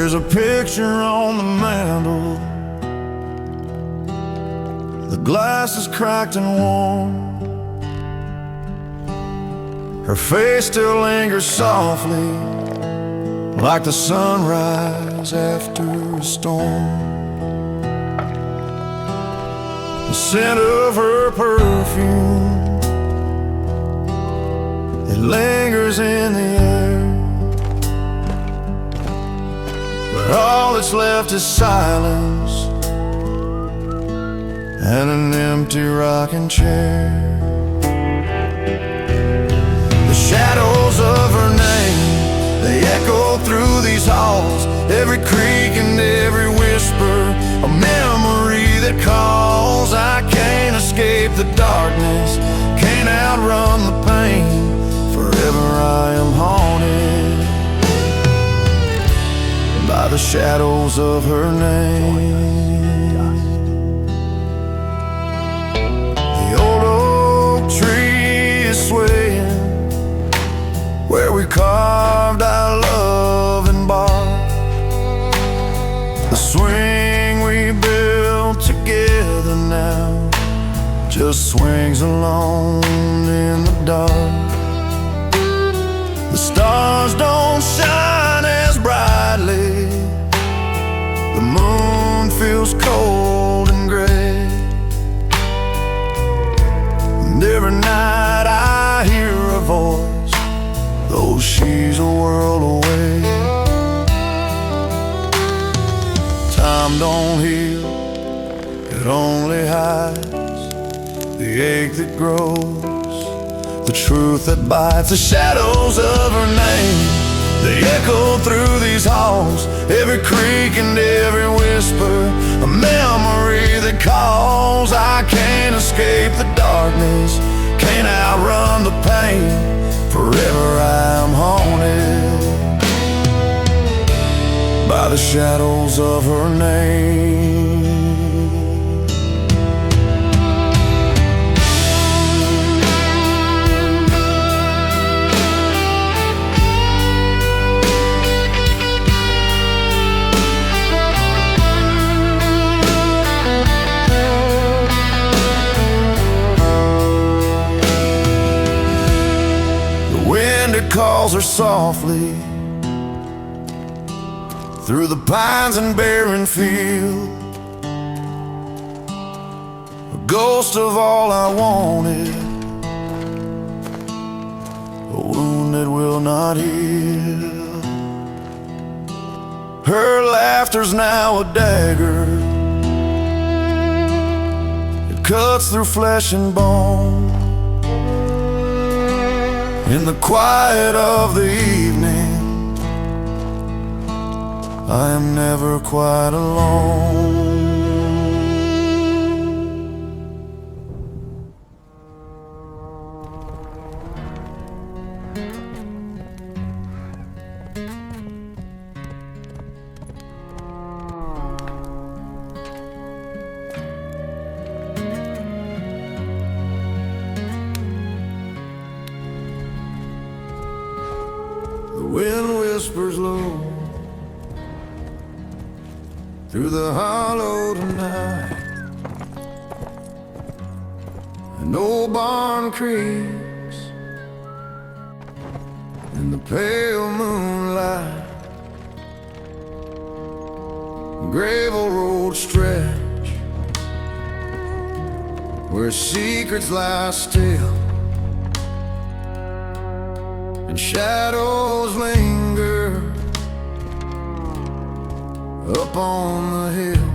There's a picture on the mantle. The glass is cracked and worn. Her face still lingers softly, like the sunrise after a storm. The scent of her perfume, it lingers in the air. But all that's left is silence and an empty rocking chair. The shadows of her name, they echo through these halls. Every creak and every whisper, a memory that calls. I can't escape the darkness, can't outrun the pain. Forever I am haunted by the shadows of her name. The old oak tree is swaying where we carved our love in bark. The swing we built together now just swings alone in the dark. The stars don't shine as brightly, the moon feels cold and gray, and every night I hear a voice, though she's a world away. Time don't heal, it only hides the ache that grows, the truth that bites. The shadows of her name, they echo through these halls. Every creak and every whisper, a memory that calls. I can't escape the darkness, can't outrun the pain. Forever I am haunted by the shadows of her name. Calls her softly through the pines and barren field, a ghost of all I wanted, a wound that will not heal. Her laughter's now a dagger, it cuts through flesh and bone. In the quiet of the evening, I am never quite alone. The wind whispers low through the hollow tonight, and old barn creaks in the pale moonlight. Gravel road stretch where secrets lie still, and shadows linger up on the hill.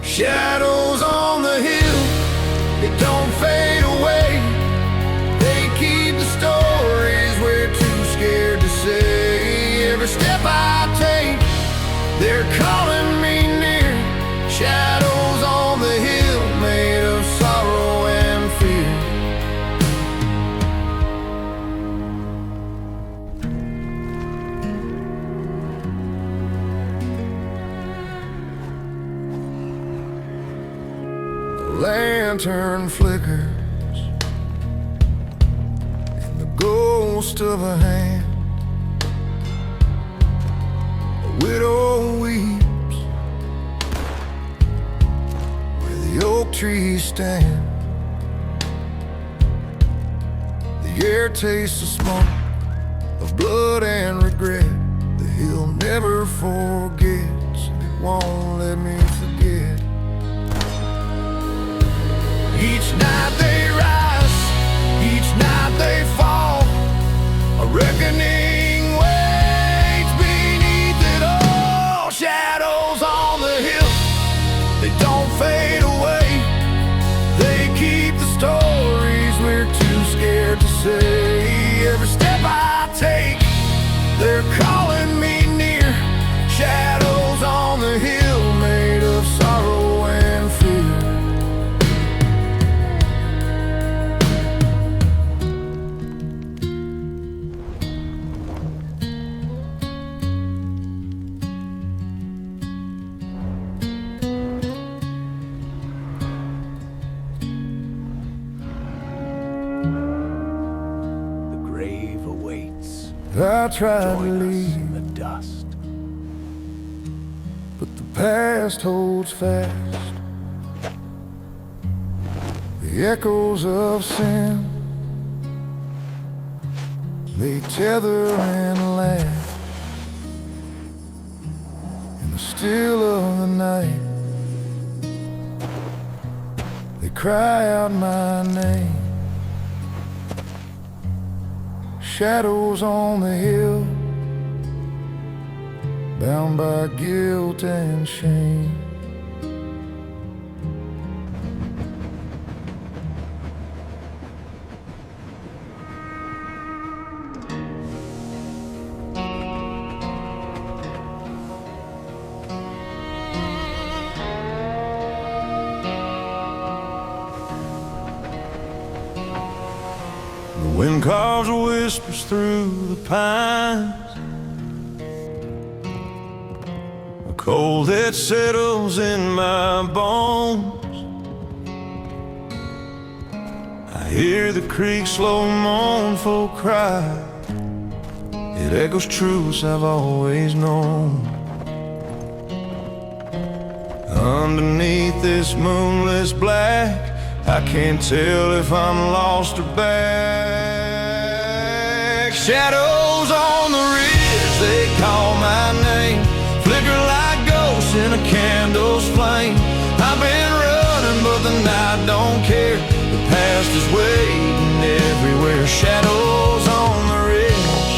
Shadows on the hill, they don't fade away. They keep the stories we're too scared to say. Every step I take, they're calling me near. Shadows on the hill, made of sorrow and fear. Lantern flickers in the ghost of a hand. widow weeps where the oak trees stand. The air tastes of smoke, of blood and regret that he'll never forget, and it won't let me forget. Each night they rise, each night they fall, a reckoning waits beneath it all. Shadows on the hill, they don't fade away. They keep the stories we're too scared to say. Every step I take, they're calling me near. Shadows on the hill, made of sorrow and fear. I tried to leave in the dust, but the past holds fast. The echoes of sin, they tether and laugh in the still of the night. They cry out my name. Shadows on the hill, bound by guilt and shame. The wind carves whispers through the pines, a cold that settles in my bones. I hear the creek's slow mournful cry, it echoes truths I've always known. Underneath this moonless black, I can't tell if I'm lost or back. Shadows on the ridge, they call my name, flicker like ghosts in a candle's flame. I've been running, but the night don't care. The past is waiting everywhere. Shadows on the ridge,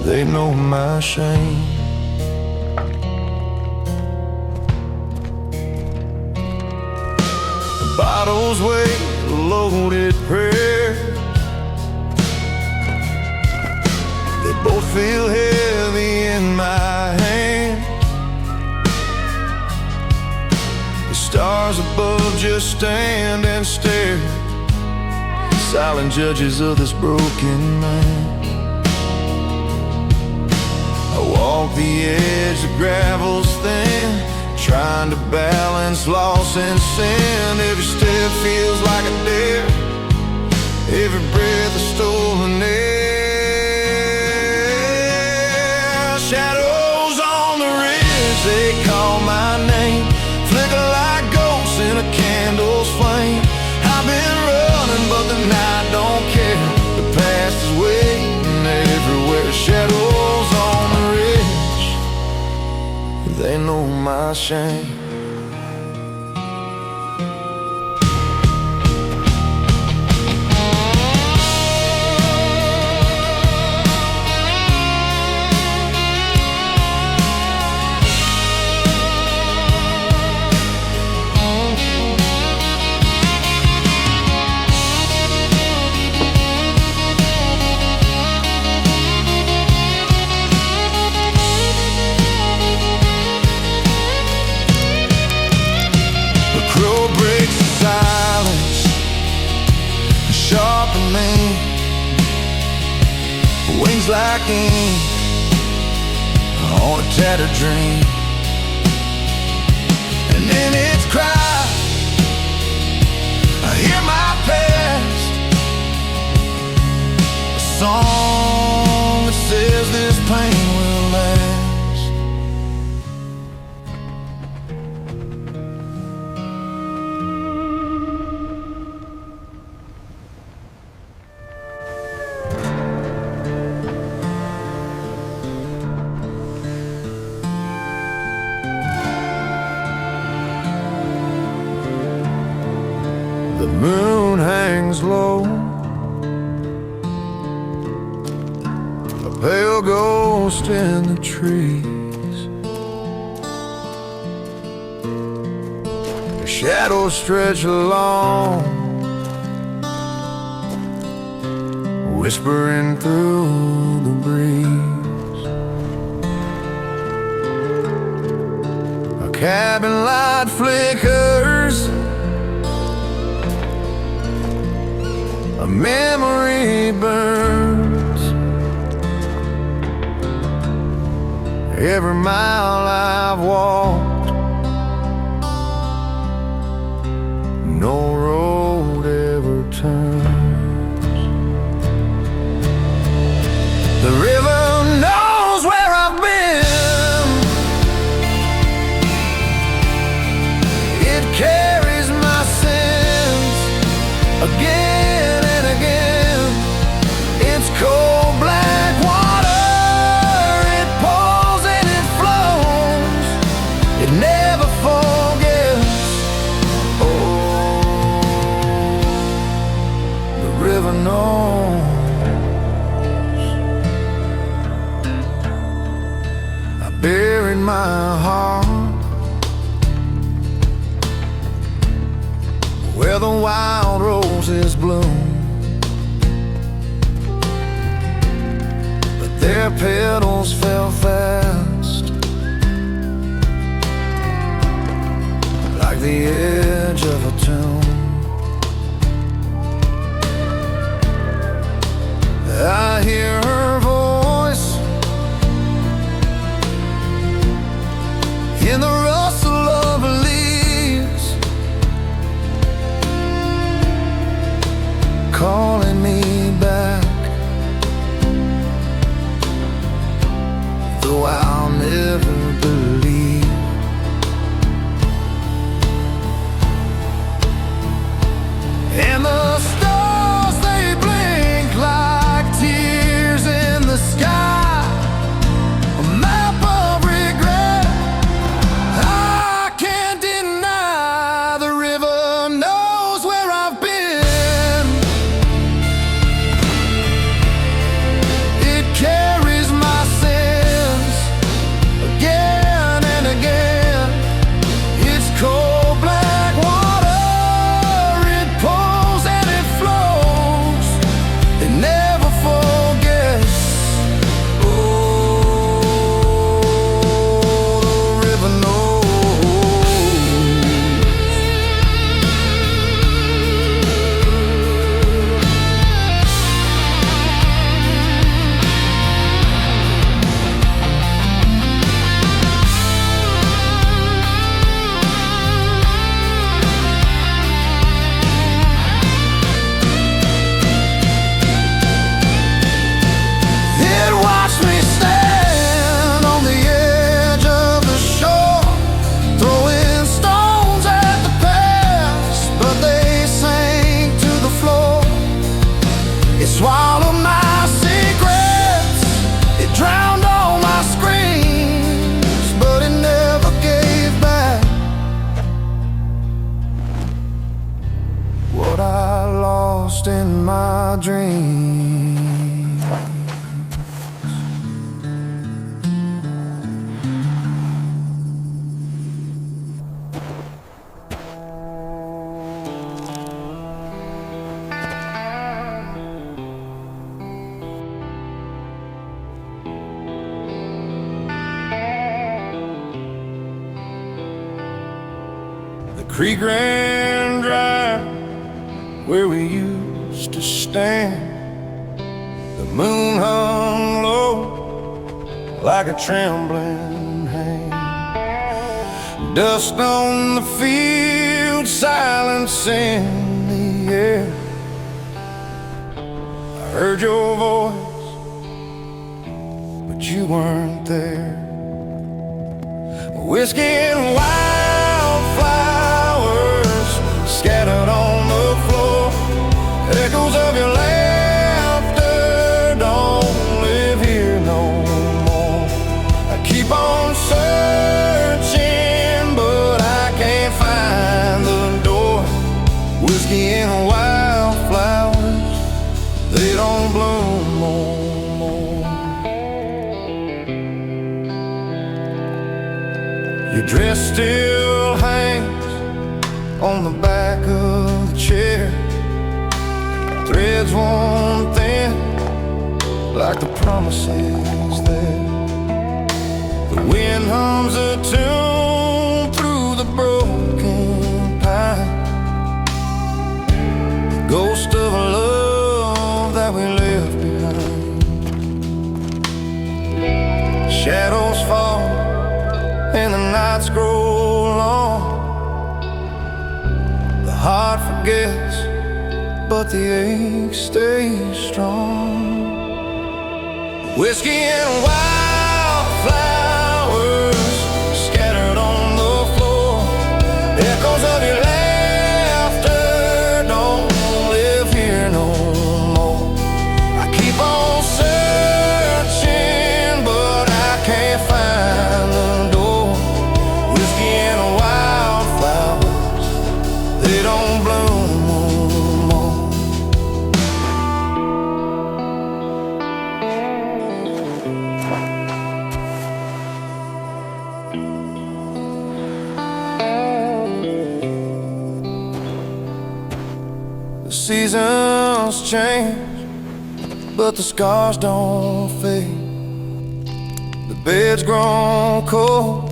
they know my shame. Bottles weigh loaded prayers, they both feel heavy in my hand. The stars above just stand and stare, silent judges of this broken man. I walk the edge, the gravel's thin, trying to balance loss and sin. Every step feels like a dare, every breath a stolen air. Shadows on the ridge, they call my name, flicker like ghosts in a candle's flame. I've been running, but the night don't care. The past is waiting everywhere. Shadows on the ridge, they know my shame. Sharpening wings like ink on a tattered dream, and in its cry I hear my past, a song that says this pain will last. hangs low, a pale ghost in the trees. The shadows stretch along, whispering through the breeze. A cabin light flickers, a memory burns. Every mile I've walked, no road ever turns. The river knows where I've been. It carries my sins again and again. It's cold black water, it pours and it flows, it never forgets. Oh, the river knows. I buried my heart where the wild roses bloom, but their petals fell fast, like the edge of a tomb. I hear her voice in the rustle of leaves, calling me back, though I'll never believe. And the stars, they blink like tears in the sky, a map of regret I can't deny. The river knows where I've been. It carries my sins again and again. It's cold black water, it pours and it flows, it never forgets. Oh, the river knows. It watched me stand on the edge of the shore, throwing stones at the past, but they sank to the floor. It swallowed my secrets, it drowned all my screams, but it never gave back what I lost in my dreams. The creek ran dry where we used to stand. The moon hung low like a trembling hand. Dust on the field, silence in the air. I heard your voice, but you weren't there. Whiskey and wildflowers scattered on the floor, echoes of your laughter don't live here no more. I keep on searching, but I can't find the door. Whiskey and wildflowers. on the back of the chair. Threads worn thin, like the promises there. The wind hums a tune through the broken pine, the ghost of a love that we left behind. Shadows fall and the nights grow long. The heart forgets, but the ache stays strong. Whiskey and wildflowers scattered on the floor. Echoes of your laughter don't live here no more. I keep on searching, but I can't find the door. Whiskey and wildflowers, they don't bloom no more. The seasons change, but the scars don't fade. The bed's grown cold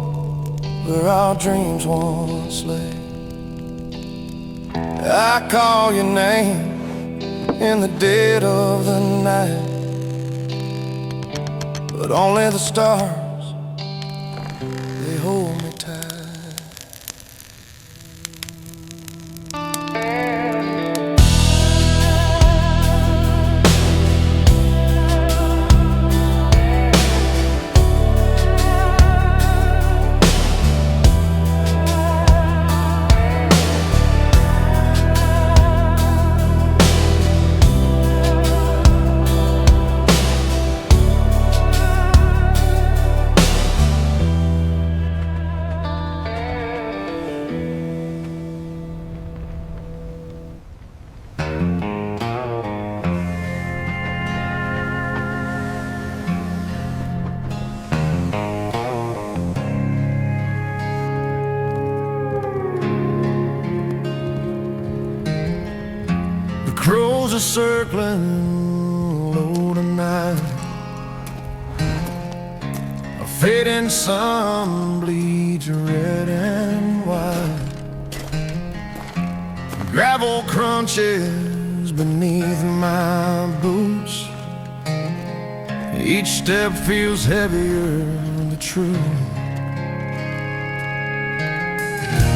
where our dreams once lay. I call your name in the dead of the night, but only the stars, they hold me tight. Crows are circling low tonight. A fading sun bleeds red and white. Gravel crunches beneath my boots. Each step feels heavier than the truth.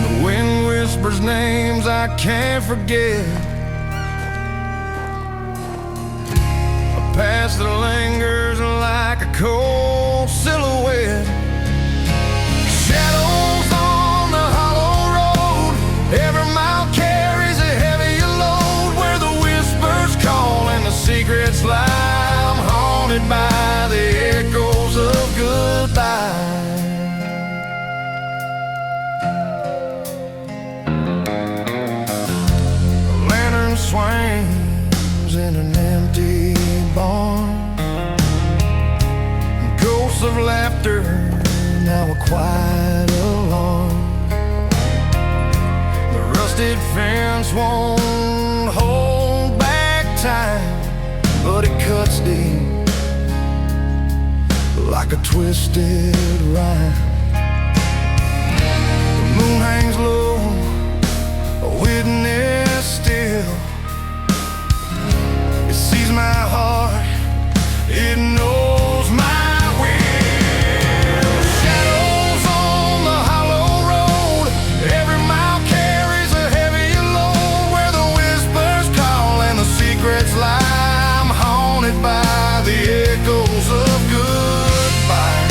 The wind whispers names I can't forget, past that lingers like a cold silhouette. Shadows on the hollow road, every mile carries a heavier load. Where the whispers call and the secrets lie, I'm haunted by the echoes of goodbye. A lantern swings in an empty barn. Ghosts of laughter, now a quiet alarm. The rusted fence won't hold back time, but it cuts deep like a twisted rhyme. The moon hangs low, a witness still. It sees my heart, it knows my will. Shadows on the hollow road, every mile carries a heavier load. Where the whispers call and the secrets lie, I'm haunted by the echoes of goodbye.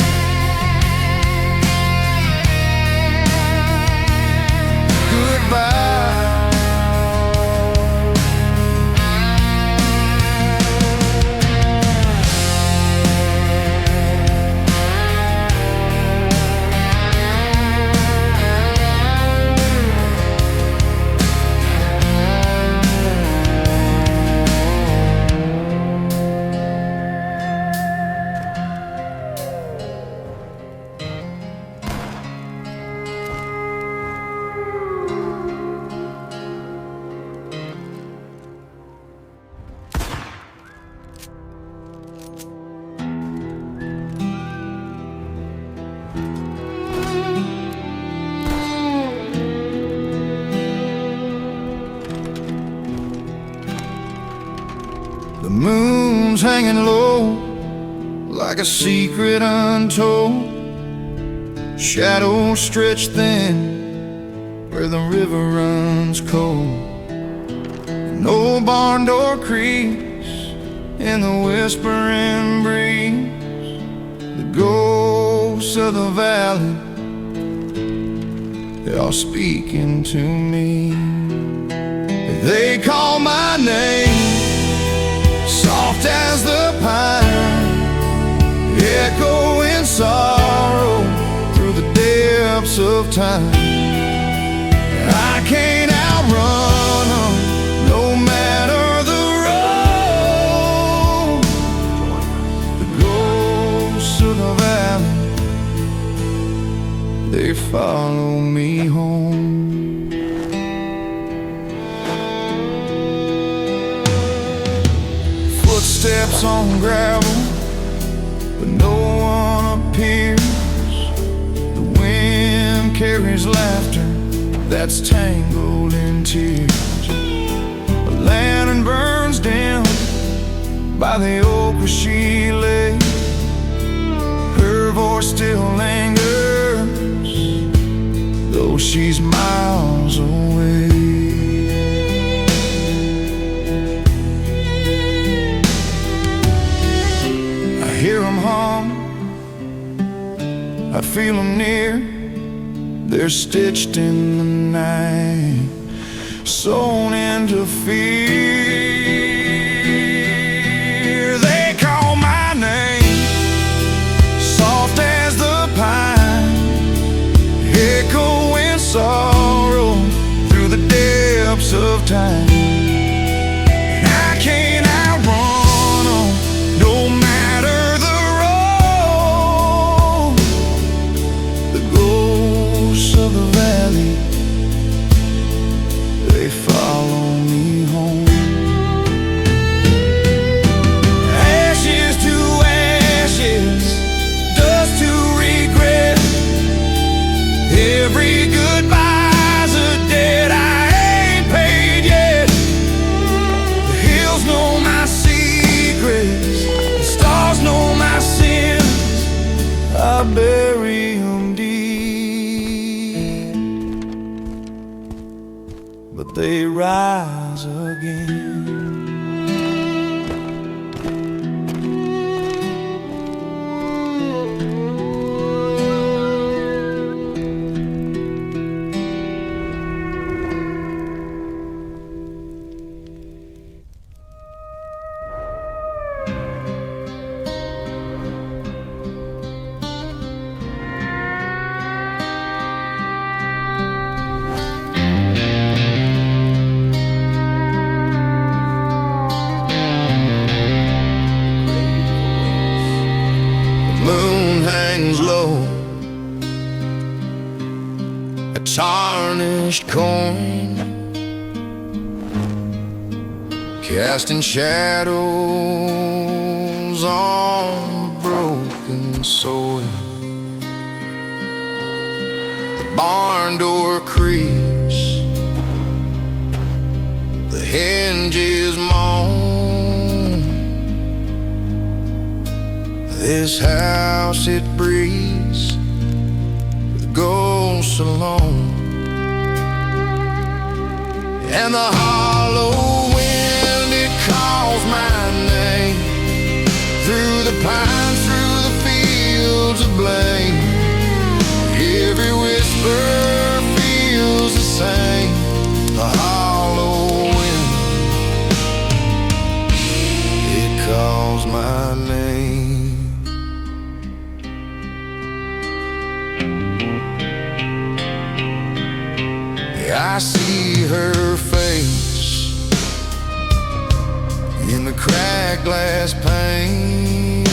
The moon's hanging low like a secret untold. Shadows stretch thin where the river runs cold. No barn door creaks in the whispering breeze. The ghosts of the valley, they are speaking to me. They call my name, soft as the pine, echoing sorrow through the depths of time. I can't outrun them, no matter the road. The ghosts of the valley, they follow me home. Footsteps on gravel, but no one appears. The wind carries laughter that's tangled in tears. A lantern burns dim by the oak where she lay. Her voice still lingers, though she's miles away. I hear them hum, I feel them near. They're stitched in the night, sewn into fear. They call my name, soft as the pine, echoing sorrow through the depths of time. And I can't outrun them, no matter the road. The ghosts of the valley, they follow me home. Ashes to ashes, dust to regret. Every goodbye's a debt I ain't paid yet. The hills know my secrets, the stars know my sins. I bury them deep, but they rise again. Moon hangs low, a tarnished coin, casting shadows on broken soil. The barn door creaks, the hinges moan. This house, it breathes with ghosts alone. And the hollow wind, it calls my name through the pines, through the fields of blame. Every whisper feels the same. The hollow wind, it calls my name. I see her face in the cracked glass pane.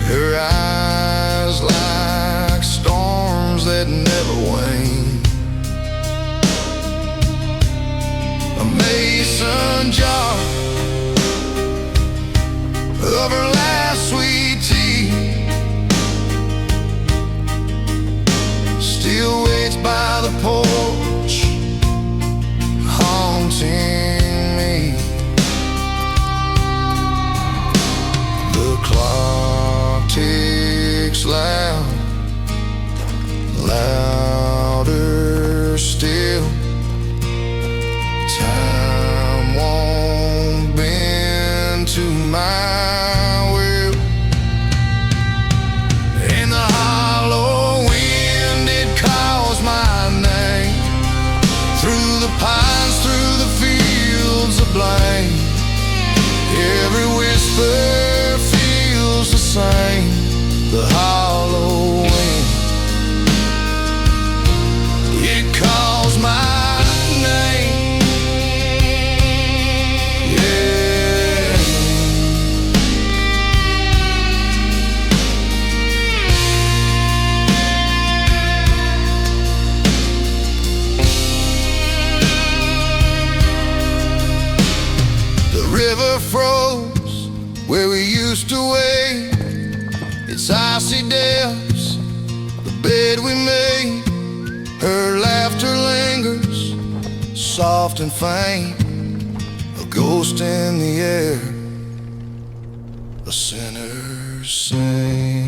Her eyes like storms that never wane. A mason jar of her last sweet tea still waits by the porch, haunting me. icy depths, the bed we made. Her laughter lingers, soft and faint, a ghost in the air, a sinner's saint.